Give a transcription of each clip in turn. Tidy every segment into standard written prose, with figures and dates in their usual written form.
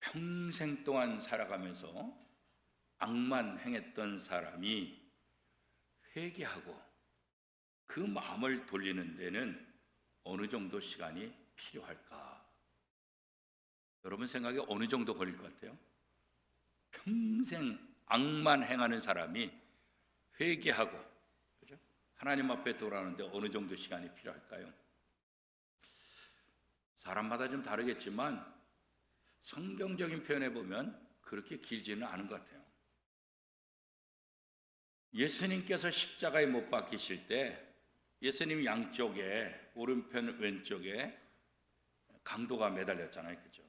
평생 동안 살아가면서 악만 행했던 사람이 회개하고 그 마음을 돌리는 데는 어느 정도 시간이 필요할까? 여러분 생각에 어느 정도 걸릴 것 같아요? 평생 악만 행하는 사람이 회개하고, 그죠? 하나님 앞에 돌아오는데 어느 정도 시간이 필요할까요? 사람마다 좀 다르겠지만 성경적인 표현에 보면 그렇게 길지는 않은 것 같아요. 예수님께서 십자가에 못 박히실 때 예수님 양쪽에 오른편 왼쪽에 강도가 매달렸잖아요, 그죠?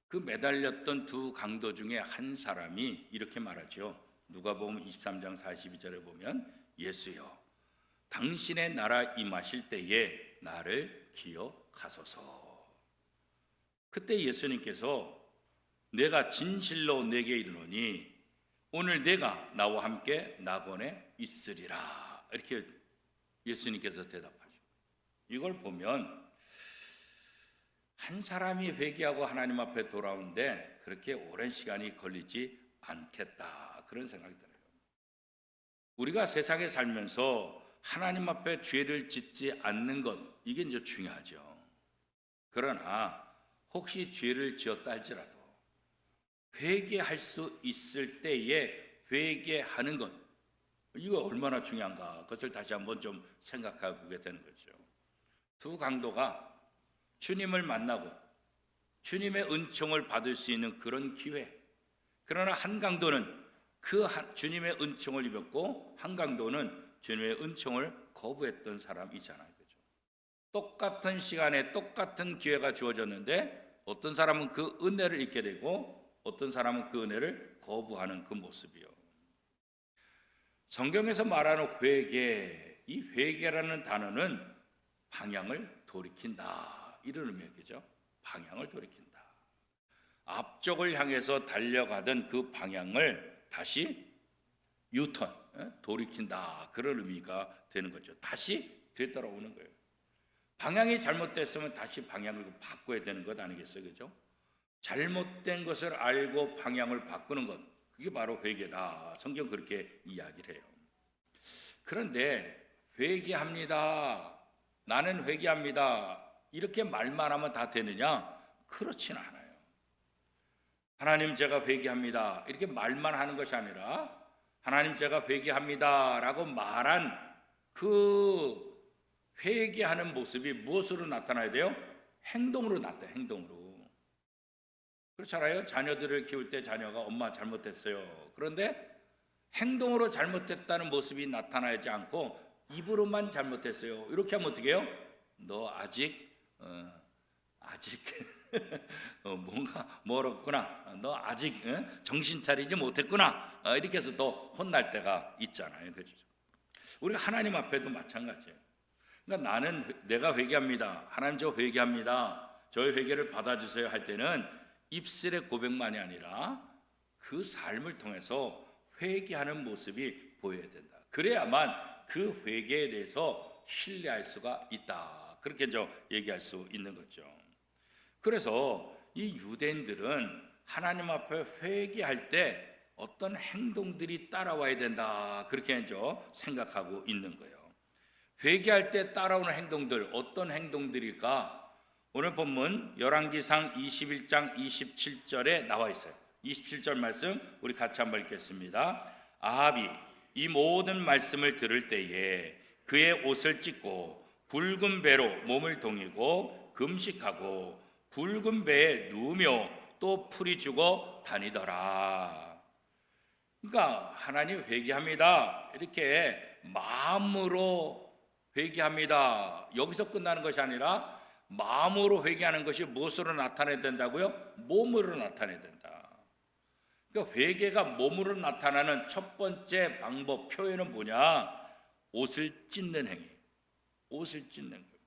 그 매달렸던 두 강도 중에 한 사람이 이렇게 말하죠. 누가복음 23장 42절에 보면 예수여 당신의 나라 임하실 때에 나를 기억하소서. 그때 예수님께서 내가 진실로 내게 이르노니 오늘 내가 나와 함께 낙원에 있으리라, 이렇게 예수님께서 대답하죠. 이걸 보면 한 사람이 회개하고 하나님 앞에 돌아오는데 그렇게 오랜 시간이 걸리지 않겠다, 그런 생각이 들어요. 우리가 세상에 살면서 하나님 앞에 죄를 짓지 않는 것, 이게 이제 중요하죠. 그러나 혹시 죄를 지었다 할지라도 회개할 수 있을 때에 회개하는 것, 이거 얼마나 중요한가, 그것을 다시 한번 좀 생각해 보게 되는 거죠. 두 강도가 주님을 만나고 주님의 은총을 받을 수 있는 그런 기회, 그러나 한 강도는 주님의 은총을 입었고 한 강도는 주님의 은총을 거부했던 사람이잖아요, 그죠? 똑같은 시간에 똑같은 기회가 주어졌는데 어떤 사람은 그 은혜를 잊게 되고 어떤 사람은 그 은혜를 거부하는 그 모습이요. 성경에서 말하는 회개, 이 회개라는 단어는 방향을 돌이킨다, 이런 의미예요, 그죠? 방향을 돌이킨다. 앞쪽을 향해서 달려가던 그 방향을 다시 유턴, 돌이킨다, 그런 의미가 되는 거죠. 다시 되돌아오는 거예요. 방향이 잘못됐으면 다시 방향을 바꿔야 되는 것 아니겠어요, 그죠? 잘못된 것을 알고 방향을 바꾸는 것, 그게 바로 회개다. 성경 그렇게 이야기를 해요. 그런데 회개합니다, 나는 회개합니다, 이렇게 말만 하면 다 되느냐? 그렇지는 않아요. 하나님 제가 회개합니다, 이렇게 말만 하는 것이 아니라 하나님 제가 회개합니다 라고 말한 그 회개하는 모습이 무엇으로 나타나야 돼요? 행동으로 나타나요. 행동으로. 그렇잖아요. 자녀들을 키울 때 자녀가 엄마 잘못했어요, 그런데 행동으로 잘못했다는 모습이 나타나지 않고 입으로만 잘못했어요, 이렇게 하면 어떻게 해요? 너 아직 뭔가 멀었구나, 너 아직 정신 차리지 못했구나, 이렇게 해서 또 혼날 때가 있잖아요, 그렇죠? 우리가 하나님 앞에도 마찬가지예요. 그러니까 내가 회개합니다, 하나님 저 회개합니다, 저의 회개를 받아주세요 할 때는 입술의 고백만이 아니라 그 삶을 통해서 회개하는 모습이 보여야 된다. 그래야만 그 회개에 대해서 신뢰할 수가 있다, 그렇게 얘기할 수 있는 거죠. 그래서 이 유대인들은 하나님 앞에 회개할 때 어떤 행동들이 따라와야 된다, 그렇게 생각하고 있는 거예요. 회개할 때 따라오는 행동들, 어떤 행동들일까? 오늘 본문 열왕기상 21장 27절에 나와 있어요. 27절 말씀 우리 같이 한번 읽겠습니다. 아합이 이 모든 말씀을 들을 때에 그의 옷을 찢고 붉은 배로 몸을 동이고 금식하고 붉은 배에 누우며 또 풀이 죽어 다니더라. 그러니까 하나님 회개합니다, 이렇게 마음으로 회개합니다, 여기서 끝나는 것이 아니라 마음으로 회개하는 것이 무엇으로 나타내야 된다고요? 몸으로 나타내야 된다. 그러니까 회개가 몸으로 나타나는 첫 번째 방법, 표현은 뭐냐? 옷을 찢는 행위. 옷을 찢는 거예요.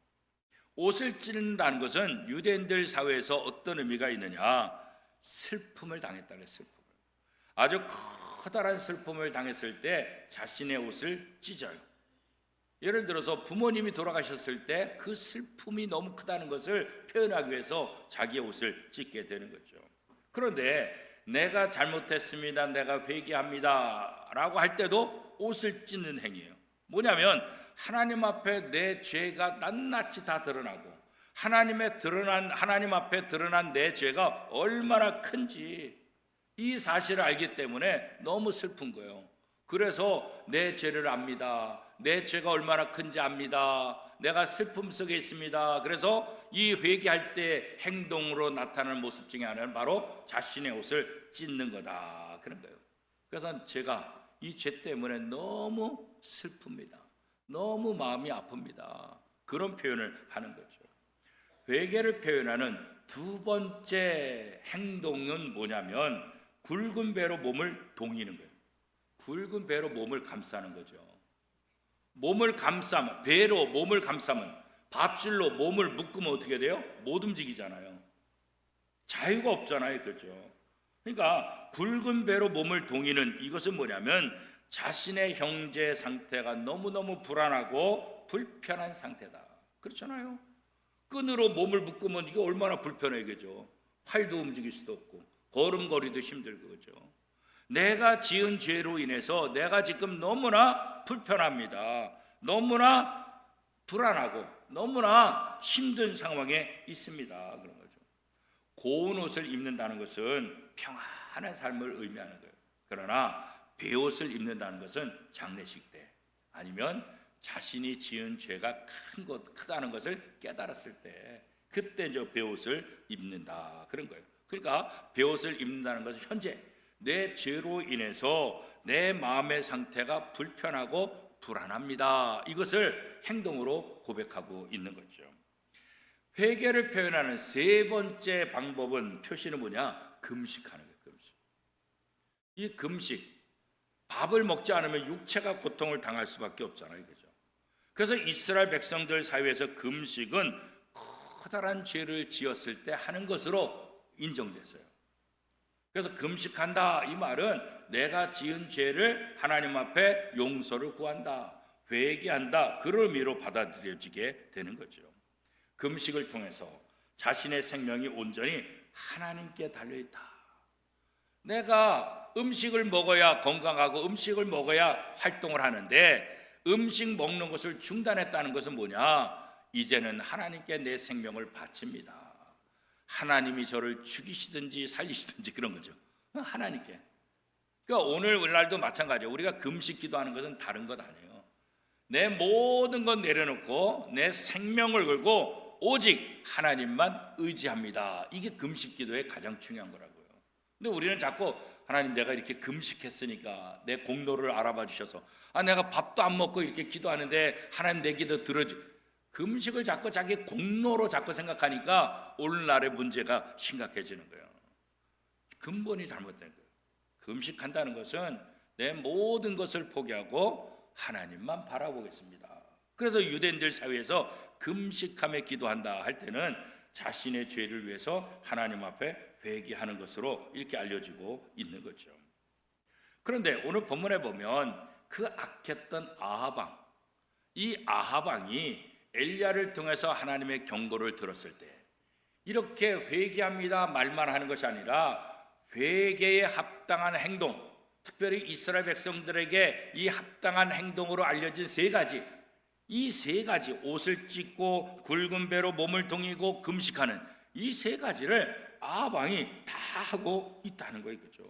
옷을 찢는다는 것은 유대인들 사회에서 어떤 의미가 있느냐? 슬픔을 당했다는 슬픔을. 아주 커다란 슬픔을 당했을 때 자신의 옷을 찢어요. 예를 들어서 부모님이 돌아가셨을 때 그 슬픔이 너무 크다는 것을 표현하기 위해서 자기의 옷을 찢게 되는 거죠. 그런데 내가 잘못했습니다, 내가 회개합니다 라고 할 때도 옷을 찢는 행위예요. 뭐냐면 하나님 앞에 내 죄가 낱낱이 다 드러나고 하나님 앞에 드러난 내 죄가 얼마나 큰지 이 사실을 알기 때문에 너무 슬픈 거예요. 그래서 내 죄를 압니다. 내 죄가 얼마나 큰지 압니다. 내가 슬픔 속에 있습니다. 그래서 이 회개할 때 행동으로 나타나는 모습 중에 하나는 바로 자신의 옷을 찢는 거다, 그런 거예요. 그래서 제가 이 죄 때문에 너무 슬픕니다. 너무 마음이 아픕니다. 그런 표현을 하는 거죠. 회개를 표현하는 두 번째 행동은 뭐냐면 굵은 배로 몸을 동이는 거예요. 굵은 배로 몸을 감싸는 거죠. 몸을 감싸면, 배로 몸을 감싸면, 밧줄로 몸을 묶으면 어떻게 돼요? 못 움직이잖아요. 자유가 없잖아요. 그죠? 그러니까 굵은 배로 몸을 동이는 이것은 뭐냐면 자신의 형제 상태가 너무너무 불안하고 불편한 상태다. 그렇잖아요. 끈으로 몸을 묶으면 이게 얼마나 불편해, 그죠? 팔도 움직일 수도 없고 걸음걸이도 힘들고, 그죠? 내가 지은 죄로 인해서 내가 지금 너무나 불편합니다. 너무나 불안하고 너무나 힘든 상황에 있습니다. 그런 거죠. 고운 옷을 입는다는 것은 평안한 삶을 의미하는 거예요. 그러나 베옷을 입는다는 것은 장례식 때 아니면 자신이 지은 죄가 크다는 것을 깨달았을 때 그때 저 베옷을 입는다, 그런 거예요. 그러니까 베옷을 입는다는 것은 현재 내 죄로 인해서 내 마음의 상태가 불편하고 불안합니다. 이것을 행동으로 고백하고 있는 거죠. 회개를 표현하는 세 번째 방법은, 표시는 뭐냐? 금식하는 거예요. 금식. 이 금식, 밥을 먹지 않으면 육체가 고통을 당할 수밖에 없잖아요. 그죠? 그래서 이스라엘 백성들 사이에서 금식은 커다란 죄를 지었을 때 하는 것으로 인정됐어요. 그래서 금식한다, 이 말은 내가 지은 죄를 하나님 앞에 용서를 구한다, 회개한다, 그런 의미로 받아들여지게 되는 거죠. 금식을 통해서 자신의 생명이 온전히 하나님께 달려있다. 내가 음식을 먹어야 건강하고 음식을 먹어야 활동을 하는데 음식 먹는 것을 중단했다는 것은 뭐냐? 이제는 하나님께 내 생명을 바칩니다. 하나님이 저를 죽이시든지 살리시든지 그런 거죠. 하나님께. 그러니까 오늘날도 마찬가지예요. 우리가 금식 기도하는 것은 다른 것 아니에요. 내 모든 것 내려놓고 내 생명을 걸고 오직 하나님만 의지합니다. 이게 금식 기도의 가장 중요한 거라고요. 근데 우리는 자꾸 하나님, 내가 이렇게 금식했으니까 내 공로를 알아봐 주셔서 내가 밥도 안 먹고 이렇게 기도하는데 하나님 내 기도 들어주. 금식을 자꾸 자기 공로로 자꾸 생각하니까 오늘날의 문제가 심각해지는 거예요. 근본이 잘못된 거예요. 금식한다는 것은 내 모든 것을 포기하고 하나님만 바라보겠습니다. 그래서 유대인들 사회에서 금식하며 기도한다 할 때는 자신의 죄를 위해서 하나님 앞에 회개하는 것으로 이렇게 알려지고 있는 거죠. 그런데 오늘 본문에 보면 그 악했던 아하방, 이 아하방이 엘리야를 통해서 하나님의 경고를 들었을 때 이렇게 회개합니다 말만 하는 것이 아니라 회개에 합당한 행동, 특별히 이스라엘 백성들에게 이 합당한 행동으로 알려진 세 가지, 이 세 가지, 옷을 찢고 굵은 배로 몸을 동이고 금식하는 이 세 가지를 아하방이 다 하고 있다는 거예요. 그죠?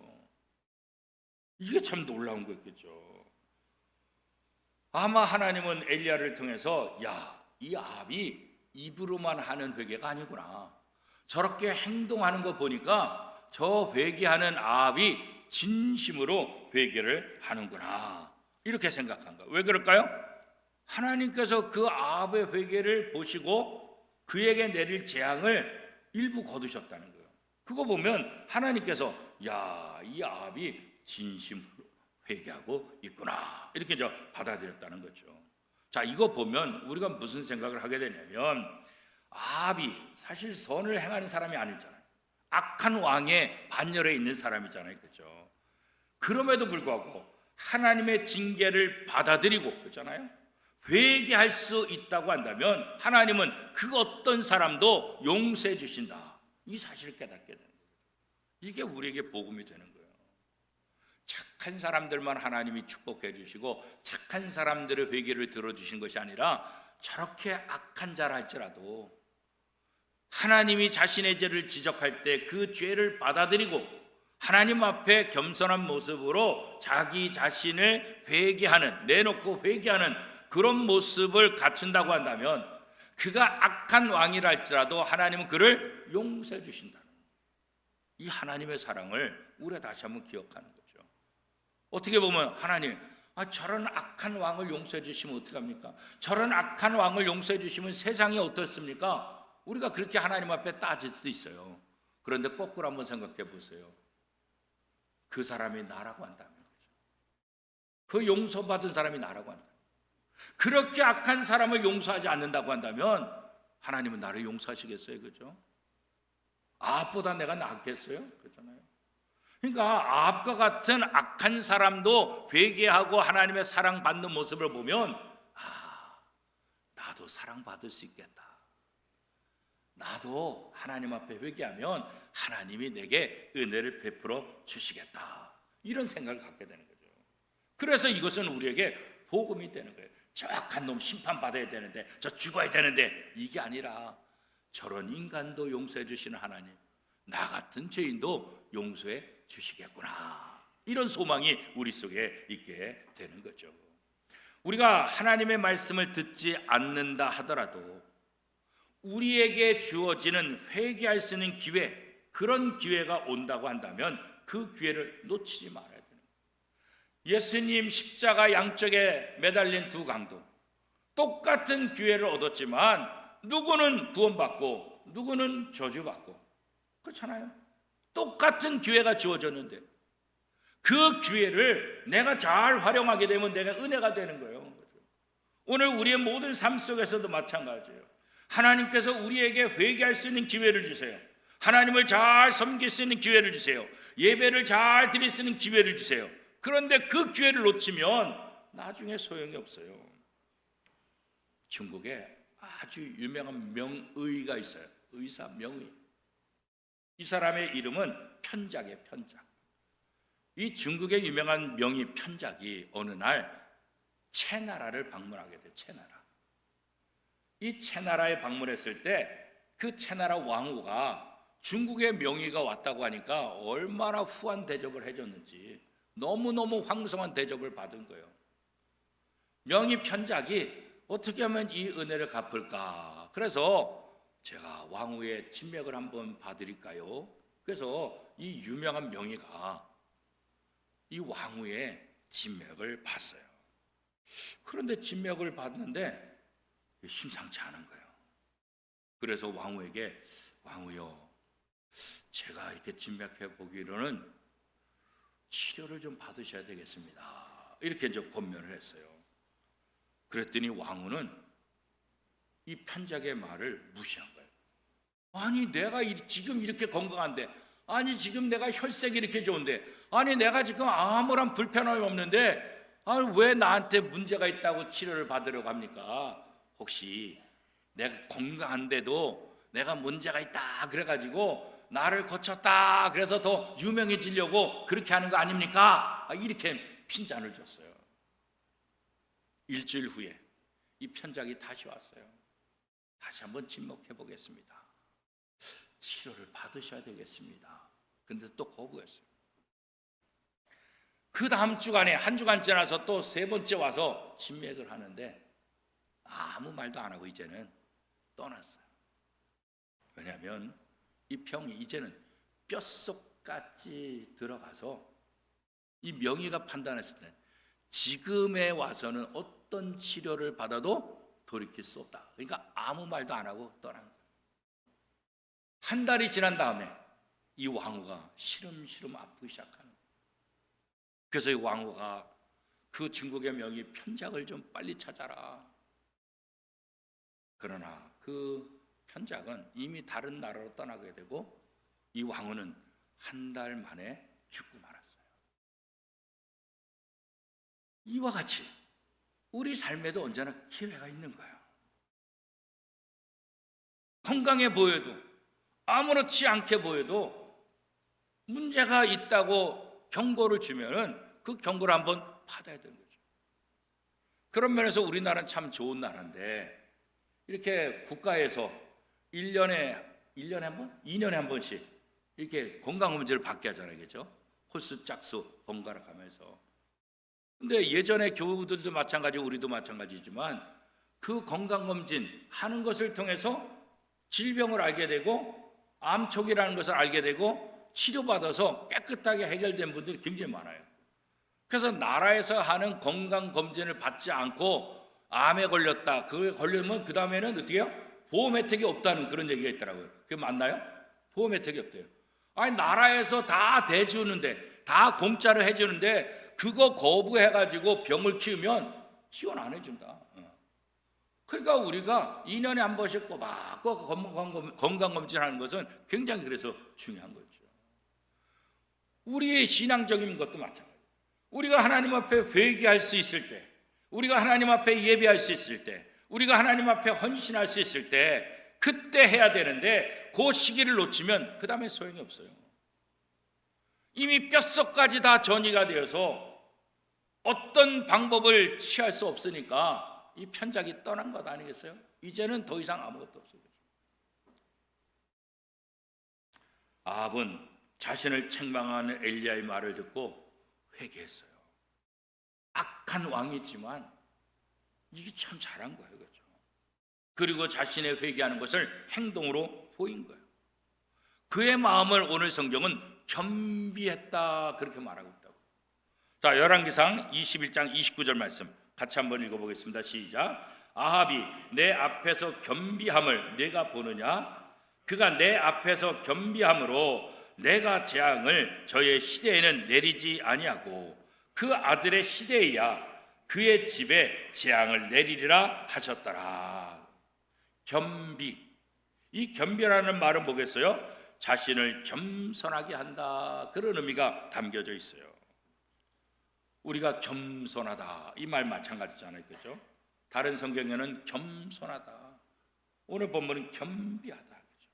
이게 참 놀라운 거겠죠. 아마 하나님은 엘리야를 통해서 이 아합이 입으로만 하는 회개가 아니구나, 저렇게 행동하는 거 보니까 저 회개하는 아합이 진심으로 회개를 하는구나, 이렇게 생각한 거예요. 왜 그럴까요? 하나님께서 그 아합의 회개를 보시고 그에게 내릴 재앙을 일부 거두셨다는 거예요. 그거 보면 하나님께서 이 아합이 진심으로 회개하고 있구나, 이렇게 받아들였다는 거죠. 자, 이거 보면 우리가 무슨 생각을 하게 되냐면 아합이 사실 선을 행하는 사람이 아니잖아요. 악한 왕의 반열에 있는 사람이잖아요. 그렇죠? 그럼에도 불구하고 하나님의 징계를 받아들이고, 그렇잖아요. 회개할 수 있다고 한다면 하나님은 그 어떤 사람도 용서해 주신다, 이 사실을 깨닫게 되는 거예요. 이게 우리에게 복음이 되는 거예요. 착한 사람들만 하나님이 축복해 주시고 착한 사람들의 회개를 들어주신 것이 아니라 저렇게 악한 자라 할지라도 하나님이 자신의 죄를 지적할 때 그 죄를 받아들이고 하나님 앞에 겸손한 모습으로 자기 자신을 회개하는, 내놓고 회개하는 그런 모습을 갖춘다고 한다면 그가 악한 왕이라 할지라도 하나님은 그를 용서해 주신다는 이 하나님의 사랑을 우리가 다시 한번 기억하는 거죠. 어떻게 보면 하나님, 저런 악한 왕을 용서해 주시면 어떡합니까? 저런 악한 왕을 용서해 주시면 세상이 어떻습니까? 우리가 그렇게 하나님 앞에 따질 수도 있어요. 그런데 거꾸로 한번 생각해 보세요. 그 사람이 나라고 한다면, 그 용서받은 사람이 나라고 한다면, 그렇게 악한 사람을 용서하지 않는다고 한다면 하나님은 나를 용서하시겠어요? 그죠? 아합보다 내가 낫겠어요? 그렇잖아요. 그러니까 아합과 같은 악한 사람도 회개하고 하나님의 사랑받는 모습을 보면 나도 사랑받을 수 있겠다. 나도 하나님 앞에 회개하면 하나님이 내게 은혜를 베풀어 주시겠다. 이런 생각을 갖게 되는 거죠. 그래서 이것은 우리에게 복음이 되는 거예요. 저 악한 놈 심판받아야 되는데, 저 죽어야 되는데, 이게 아니라 저런 인간도 용서해 주시는 하나님, 나 같은 죄인도 용서해 주시겠구나. 이런 소망이 우리 속에 있게 되는 거죠. 우리가 하나님의 말씀을 듣지 않는다 하더라도 우리에게 주어지는 회개할 수 있는 기회, 그런 기회가 온다고 한다면 그 기회를 놓치지 말아야 되는 거예요. 예수님 십자가 양쪽에 매달린 두 강도, 똑같은 기회를 얻었지만 누구는 구원받고 누구는 저주받고, 그렇잖아요. 똑같은 기회가 주어졌는데 그 기회를 내가 잘 활용하게 되면 내가 은혜가 되는 거예요. 오늘 우리의 모든 삶 속에서도 마찬가지예요. 하나님께서 우리에게 회개할 수 있는 기회를 주세요. 하나님을 잘 섬길 수 있는 기회를 주세요. 예배를 잘 드릴 수 있는 기회를 주세요. 그런데 그 기회를 놓치면 나중에 소용이 없어요. 중국에 아주 유명한 명의가 있어요. 의사 명의. 이 사람의 이름은 편작이에요. 편작. 이 중국의 유명한 명의 편작이 어느 날 채나라를 방문하게 돼요. 채나라. 이 채나라에 방문했을 때 그 채나라 왕후가 중국의 명의가 왔다고 하니까 얼마나 후한 대접을 해줬는지 너무너무 황송한 대접을 받은 거예요. 명의 편작이 어떻게 하면 이 은혜를 갚을까? 그래서 제가 왕후의 진맥을 한번 봐드릴까요? 그래서 이 유명한 명의가 이 왕후의 진맥을 봤어요. 그런데 진맥을 봤는데 심상치 않은 거예요. 그래서 왕후에게, 왕후요, 제가 이렇게 진맥해 보기로는 치료를 좀 받으셔야 되겠습니다. 이렇게 이제 권면을 했어요. 그랬더니 왕후는 이 편작의 말을 무시한 거예요. 아니 내가 지금 이렇게 건강한데, 아니 지금 내가 혈색이 이렇게 좋은데, 아니 내가 지금 아무런 불편함이 없는데 왜 나한테 문제가 있다고 치료를 받으려고 합니까? 혹시 내가 건강한데도 내가 문제가 있다 그래가지고 나를 고쳤다 그래서 더 유명해지려고 그렇게 하는 거 아닙니까? 이렇게 핀잔을 줬어요. 일주일 후에 이 편작이 다시 왔어요. 다시 한번 진목해 보겠습니다. 치료를 받으셔야 되겠습니다. 근데 또 거부했어요. 그 다음 주간에 한 주간 지나서 또 세 번째 와서 진맥을 하는데 아무 말도 안 하고 이제는 떠났어요. 왜냐하면 이 병이 이제는 뼛속까지 들어가서 이 명의가 판단했을 때 지금에 와서는 어떤 치료를 받아도 돌이킬 수 없다. 그러니까 아무 말도 안 하고 떠난 거예요. 한 달이 지난 다음에 이 왕후가 시름시름 아프기 시작하는 거예요. 그래서 이 왕후가 그 중국의 명의 편작을 좀 빨리 찾아라. 그러나 그 편작은 이미 다른 나라로 떠나게 되고 이 왕후는 한 달 만에 죽고 말았어요. 이와 같이 우리 삶에도 언제나 기회가 있는 거예요. 건강해 보여도, 아무렇지 않게 보여도 문제가 있다고 경고를 주면은 그 경고를 한번 받아야 되는 거죠. 그런 면에서 우리나라는 참 좋은 나라인데 이렇게 국가에서 1년에 한 번? 2년에 한 번씩 이렇게 건강검진을 받게 하잖아요. 그죠? 홀수 짝수 번갈아 가면서. 근데 예전에 교우들도 마찬가지고 우리도 마찬가지지만 그 건강검진 하는 것을 통해서 질병을 알게 되고 암초기라는 것을 알게 되고 치료받아서 깨끗하게 해결된 분들이 굉장히 많아요. 그래서 나라에서 하는 건강검진을 받지 않고 암에 걸렸다. 그게 걸리면 그 다음에는 어떻게 해요? 보험 혜택이 없다는 그런 얘기가 있더라고요. 그게 맞나요? 보험 혜택이 없대요. 아니 나라에서 다 대주는데 다 공짜로 해주는데 그거 거부해가지고 병을 키우면 지원 안 해준다. 그러니까 우리가 2년에 한 번씩 꼬박꼬박 건강검진하는 것은 굉장히 그래서 중요한 거죠. 우리의 신앙적인 것도 마찬가지예요. 우리가 하나님 앞에 회개할 수 있을 때, 우리가 하나님 앞에 예배할 수 있을 때, 우리가 하나님 앞에 헌신할 수 있을 때 그때 해야 되는데 그 시기를 놓치면 그 다음에 소용이 없어요. 이미 뼛속까지 다 전이가 되어서 어떤 방법을 취할 수 없으니까 이 편작이 떠난 것 아니겠어요? 이제는 더 이상 아무것도 없어요. 아합은 자신을 책망하는 엘리야의 말을 듣고 회개했어요. 악한 왕이지만 이게 참 잘한 거예요. 그렇죠? 그리고 자신의 회개하는 것을 행동으로 보인 거예요. 그의 마음을 오늘 성경은 겸비했다 그렇게 말하고 있다고. 자, 열왕기상 21장 29절 말씀 같이 한번 읽어보겠습니다. 시작. 아합이 내 앞에서 겸비함을 내가 보느냐? 그가 내 앞에서 겸비함으로 내가 재앙을 저의 시대에는 내리지 아니하고 그 아들의 시대에야 그의 집에 재앙을 내리리라 하셨더라. 겸비. 이 겸비라는 말은 뭐겠어요? 자신을 겸손하게 한다. 그런 의미가 담겨져 있어요. 우리가 겸손하다 이 말 마찬가지잖아요. 그렇죠? 다른 성경에는 겸손하다. 오늘 본문은 겸비하다. 그렇죠?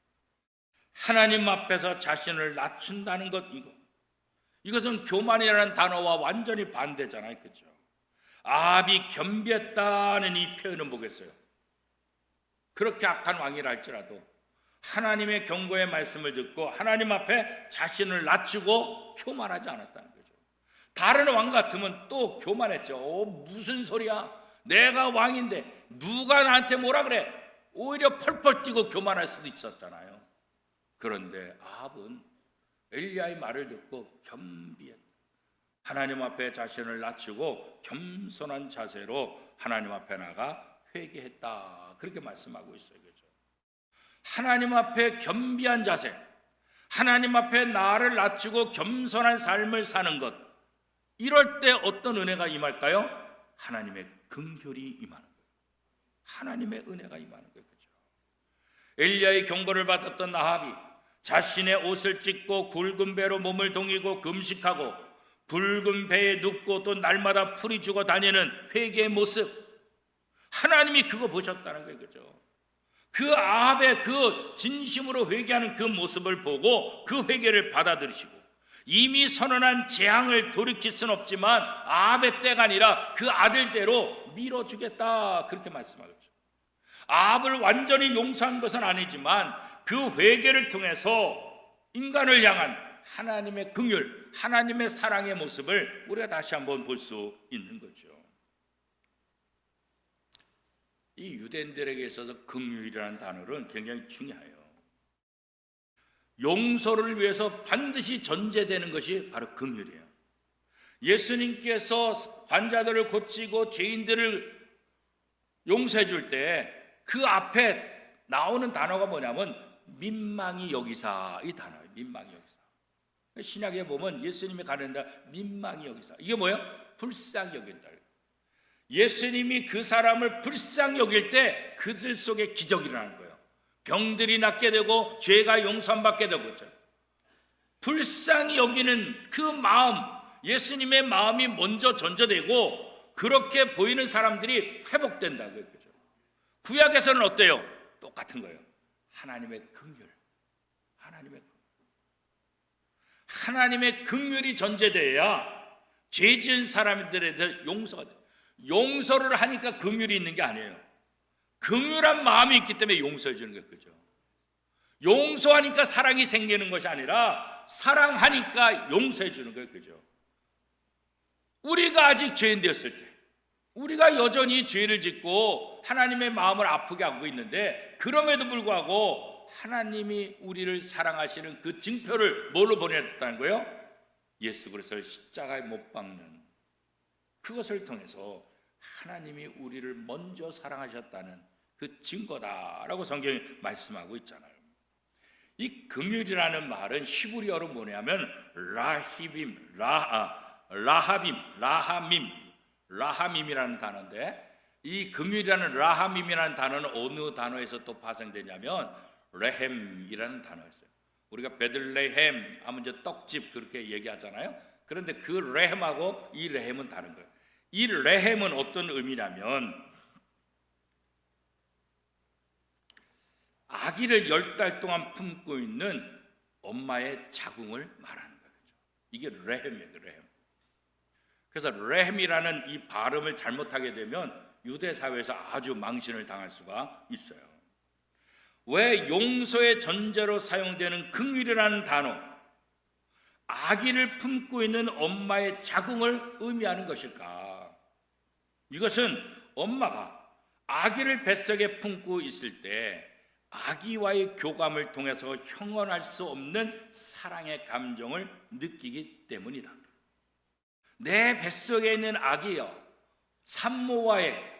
하나님 앞에서 자신을 낮춘다는 것 이것은 교만이라는 단어와 완전히 반대잖아요. 그렇죠? 아합이 겸비했다는 이 표현은 뭐겠어요? 그렇게 악한 왕이라 할지라도 하나님의 경고의 말씀을 듣고 하나님 앞에 자신을 낮추고 교만하지 않았다는 거죠. 다른 왕 같으면 또 교만했죠. 무슨 소리야? 내가 왕인데 누가 나한테 뭐라 그래? 오히려 펄펄 뛰고 교만할 수도 있었잖아요. 그런데 아합은 엘리야의 말을 듣고 겸비했다. 하나님 앞에 자신을 낮추고 겸손한 자세로 하나님 앞에 나가 회개했다. 그렇게 말씀하고 있어요. 그렇죠? 하나님 앞에 겸비한 자세, 하나님 앞에 나를 낮추고 겸손한 삶을 사는 것, 이럴 때 어떤 은혜가 임할까요? 하나님의 긍휼이 임하는 거예요. 하나님의 은혜가 임하는 거예요. 그렇죠? 엘리야의 경고를 받았던 아합이 자신의 옷을 찢고 굵은 배로 몸을 동이고 금식하고 붉은 배에 눕고 또 날마다 풀이 죽어 다니는 회개의 모습, 하나님이 그거 보셨다는 거예요. 그렇죠? 그 아합의 그 진심으로 회개하는 그 모습을 보고 그 회개를 받아들이시고 이미 선언한 재앙을 돌이킬 수는 없지만 아합의 때가 아니라 그 아들대로 밀어주겠다 그렇게 말씀하셨죠. 아합을 완전히 용서한 것은 아니지만 그 회개를 통해서 인간을 향한 하나님의 긍휼, 하나님의 사랑의 모습을 우리가 다시 한번 볼 수 있는 거죠. 이 유대인들에게 있어서 긍휼이라는 단어는 굉장히 중요해요. 용서를 위해서 반드시 전제되는 것이 바로 긍휼이에요. 예수님께서 환자들을 고치고 죄인들을 용서해 줄 때 그 앞에 나오는 단어가 뭐냐면 민망히 여기사, 이 단어예요. 민망히 여기사. 신약에 보면 예수님이 가는데 민망히 여기사. 이게 뭐예요? 불쌍히 여긴다. 예수님이 그 사람을 불쌍히 여길 때 그들 속에 기적이 일어나는 거예요. 병들이 낫게 되고 죄가 용서받게 되고. 불쌍히 여기는 그 마음, 예수님의 마음이 먼저 전제되고 그렇게 보이는 사람들이 회복된다고요. 구약에서는 어때요? 똑같은 거예요. 하나님의 긍휼, 하나님의 긍휼이 전제되어야 죄 지은 사람들에 대해 용서가 돼요. 용서를 하니까 긍휼이 있는 게 아니에요. 긍휼한 마음이 있기 때문에 용서해 주는 거예요. 그죠? 용서하니까 사랑이 생기는 것이 아니라 사랑하니까 용서해 주는 거예요. 그죠? 우리가 아직 죄인 되었을 때, 우리가 여전히 죄를 짓고 하나님의 마음을 아프게 하고 있는데, 그럼에도 불구하고 하나님이 우리를 사랑하시는 그 증표를 뭘로 보내줬다는 거예요? 예수 그리스도를 십자가에 못 박는 그것을 통해서 하나님이 우리를 먼저 사랑하셨다는 그 증거다라고 성경이 말씀하고 있잖아요. 이 긍휼이라는 말은 히브리어로 뭐냐면 라하밈이라는 단어인데, 이 긍휼이라는 라하밈이라는 단어는 어느 단어에서 또 파생되냐면 레헴이라는 단어였어요. 우리가 베들레헴 하면 이제 떡집 그렇게 얘기하잖아요. 그런데 그 레헴하고 이 레헴은 다른 거예요. 이 레헴은 어떤 의미냐면 아기를 10달 동안 품고 있는 엄마의 자궁을 말하는 거죠. 이게 레헴이에요. 레헴. 그래서 레헴이라는 이 발음을 잘못하게 되면 유대 사회에서 아주 망신을 당할 수가 있어요. 왜 용서의 전제로 사용되는 긍휼이라는 단어, 아기를 품고 있는 엄마의 자궁을 의미하는 것일까? 이것은 엄마가 아기를 뱃속에 품고 있을 때 아기와의 교감을 통해서 형언할 수 없는 사랑의 감정을 느끼기 때문이다. 내 뱃속에 있는 아기여, 산모와의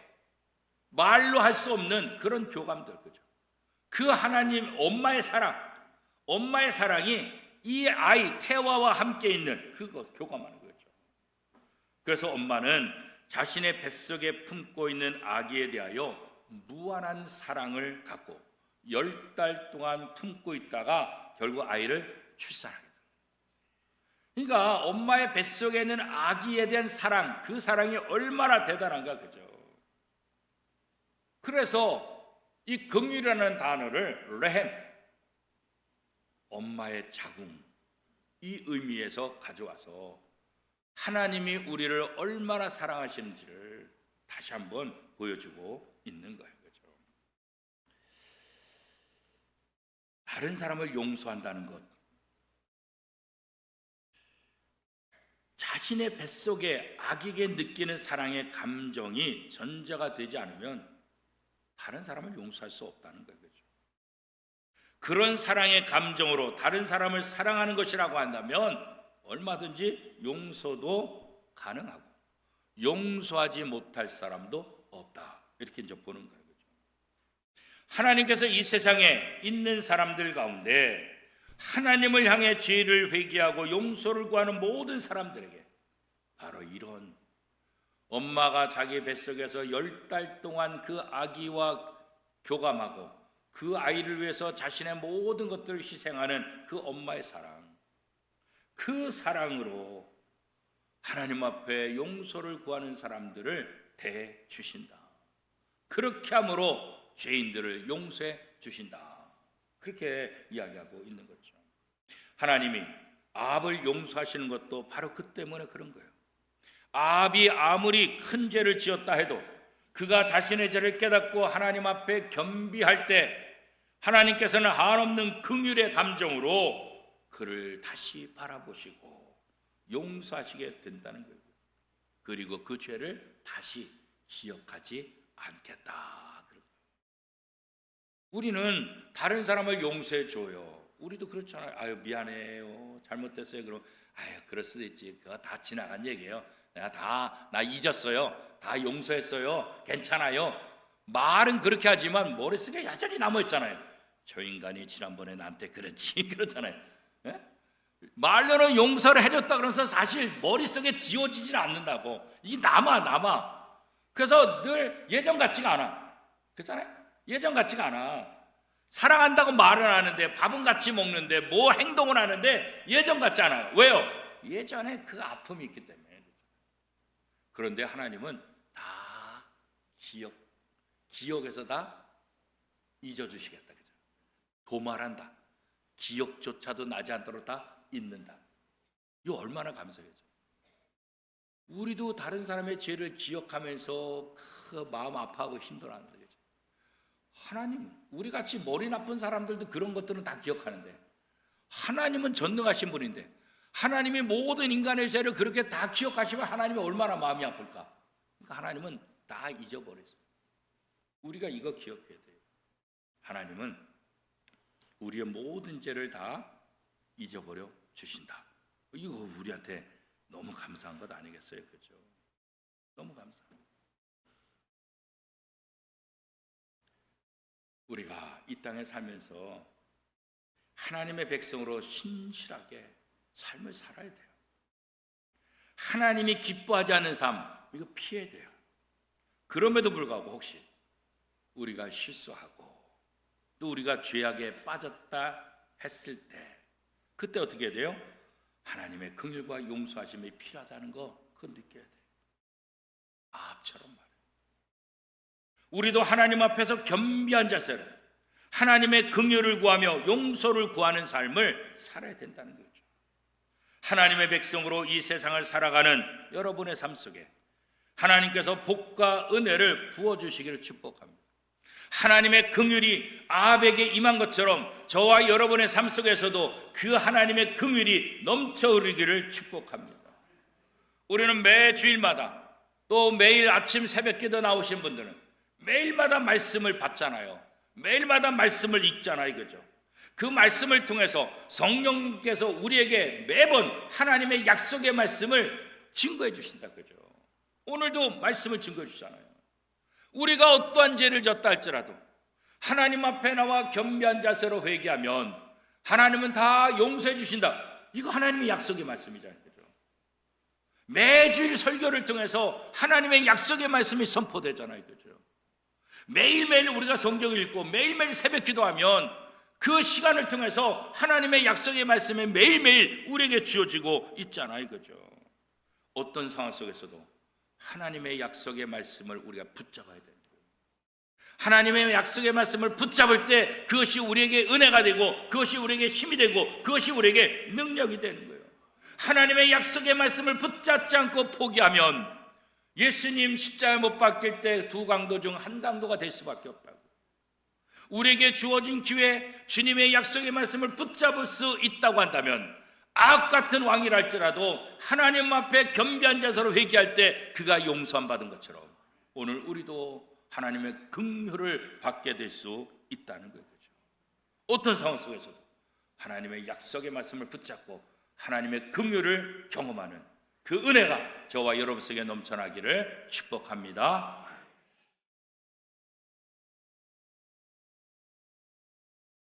말로 할 수 없는 그런 교감들, 그죠? 그 하나님 엄마의 사랑이 이 아이 태화와 함께 있는 그거 교감하는 거죠. 그래서 엄마는 자신의 뱃속에 품고 있는 아기에 대하여 무한한 사랑을 갖고 10달 동안 품고 있다가 결국 아이를 출산하게 됩니다. 그러니까 엄마의 뱃속에 있는 아기에 대한 사랑, 그 사랑이 얼마나 대단한가, 그죠? 그래서 이 긍휼이라는 단어를 레헴, 엄마의 자궁, 이 의미에서 가져와서 하나님이 우리를 얼마나 사랑하시는지를 다시 한번 보여주고 있는 거예요. 그죠? 다른 사람을 용서한다는 것, 자신의 뱃속에 아기에게 느끼는 사랑의 감정이 전제가 되지 않으면 다른 사람을 용서할 수 없다는 거예요. 그렇죠? 그런 사랑의 감정으로 다른 사람을 사랑하는 것이라고 한다면 얼마든지 용서도 가능하고 용서하지 못할 사람도 없다, 이렇게 이제 보는 거예요. 그렇죠? 하나님께서 이 세상에 있는 사람들 가운데 하나님을 향해 죄를 회개하고 용서를 구하는 모든 사람들에게 바로 이런 엄마가 자기 뱃속에서 10달 동안 그 아기와 교감하고 그 아이를 위해서 자신의 모든 것들을 희생하는 그 엄마의 사랑, 그 사랑으로 하나님 앞에 용서를 구하는 사람들을 대해 주신다. 그렇게 함으로 죄인들을 용서해 주신다. 그렇게 이야기하고 있는 거죠. 하나님이 아합을 용서하시는 것도 바로 그 때문에 그런 거예요. 아합이 아무리 큰 죄를 지었다 해도 그가 자신의 죄를 깨닫고 하나님 앞에 겸비할 때 하나님께서는 한없는 긍휼의 감정으로 그를 다시 바라보시고 용서하시게 된다는 거예요. 그리고 그 죄를 다시 기억하지 않겠다. 우리는 다른 사람을 용서해 줘요. 우리도 그렇잖아요. 아유, 미안해요, 잘못됐어요. 그럼 아유, 그럴 수도 있지, 그거 다 지나간 얘기예요. 나 잊었어요, 다 용서했어요, 괜찮아요. 말은 그렇게 하지만 머릿속에 여전히 남아있잖아요. 저 인간이 지난번에 나한테 그랬지 그렇잖아요. 예? 말로는 용서를 해줬다 그러면서 사실 머릿속에 지워지질 않는다고. 이게 남아. 그래서 늘 예전 같지가 않아. 그렇잖아요. 예전 같지가 않아. 사랑한다고 말은 하는데, 밥은 같이 먹는데, 뭐 행동을 하는데 예전 같지 않아요. 왜요? 예전에 그 아픔이 있기 때문에. 그런데 하나님은 다 기억에서 다 잊어주시겠다. 그죠? 도말한다. 기억조차도 나지 않도록 다 잊는다. 이거 얼마나 감사해요. 우리도 다른 사람의 죄를 기억하면서 그 마음 아파하고 힘들어하는데, 그죠? 하나님은, 우리 같이 머리 나쁜 사람들도 그런 것들은 다 기억하는데, 하나님은 전능하신 분인데, 하나님이 모든 인간의 죄를 그렇게 다 기억하시면 하나님이 얼마나 마음이 아플까? 그러니까 하나님은 다 잊어버렸어요. 우리가 이거 기억해야 돼요. 하나님은 우리의 모든 죄를 다 잊어버려 주신다. 이거 우리한테 너무 감사한 것 아니겠어요? 그죠? 너무 감사합니다. 우리가 이 땅에 살면서 하나님의 백성으로 신실하게 삶을 살아야 돼요. 하나님이 기뻐하지 않는 삶, 이거 피해야 돼요. 그럼에도 불구하고 혹시 우리가 실수하고 또 우리가 죄악에 빠졌다 했을 때, 그때 어떻게 해야 돼요? 하나님의 긍휼과 용서하심이 필요하다는 거, 그거 느껴야 돼요. 아합처럼 말이에요. 우리도 하나님 앞에서 겸비한 자세로 하나님의 긍휼을 구하며 용서를 구하는 삶을 살아야 된다는 거죠. 하나님의 백성으로 이 세상을 살아가는 여러분의 삶 속에 하나님께서 복과 은혜를 부어주시기를 축복합니다. 하나님의 긍휼이 아합에게 임한 것처럼 저와 여러분의 삶 속에서도 그 하나님의 긍휼이 넘쳐 흐르기를 축복합니다. 우리는 매 주일마다 또 매일 아침 새벽기도 나오신 분들은 매일마다 말씀을 받잖아요. 매일마다 말씀을 읽잖아요. 그죠? 그 말씀을 통해서 성령님께서 우리에게 매번 하나님의 약속의 말씀을 증거해 주신다. 그죠? 오늘도 말씀을 증거해 주잖아요. 우리가 어떠한 죄를 졌다 할지라도 하나님 앞에 나와 겸비한 자세로 회개하면 하나님은 다 용서해 주신다. 이거 하나님의 약속의 말씀이잖아요. 그죠? 매주일 설교를 통해서 하나님의 약속의 말씀이 선포되잖아요. 그죠? 매일매일 우리가 성경을 읽고 매일매일 새벽 기도하면 그 시간을 통해서 하나님의 약속의 말씀이 매일매일 우리에게 주어지고 있잖아요. 그죠? 어떤 상황 속에서도 하나님의 약속의 말씀을 우리가 붙잡아야 됩니다. 하나님의 약속의 말씀을 붙잡을 때 그것이 우리에게 은혜가 되고 그것이 우리에게 힘이 되고 그것이 우리에게 능력이 되는 거예요. 하나님의 약속의 말씀을 붙잡지 않고 포기하면 예수님 십자가에 못 박힐 때 두 강도 중 한 강도가 될 수밖에 없다고. 우리에게 주어진 기회, 주님의 약속의 말씀을 붙잡을 수 있다고 한다면 악업 같은 왕이라 할지라도 하나님 앞에 겸비한 자세로 회개할 때 그가 용서함 받은 것처럼 오늘 우리도 하나님의 긍휼을 받게 될 수 있다는 거죠. 어떤 상황 속에서도 하나님의 약속의 말씀을 붙잡고 하나님의 긍휼을 경험하는 그 은혜가 저와 여러분 속에 넘쳐나기를 축복합니다.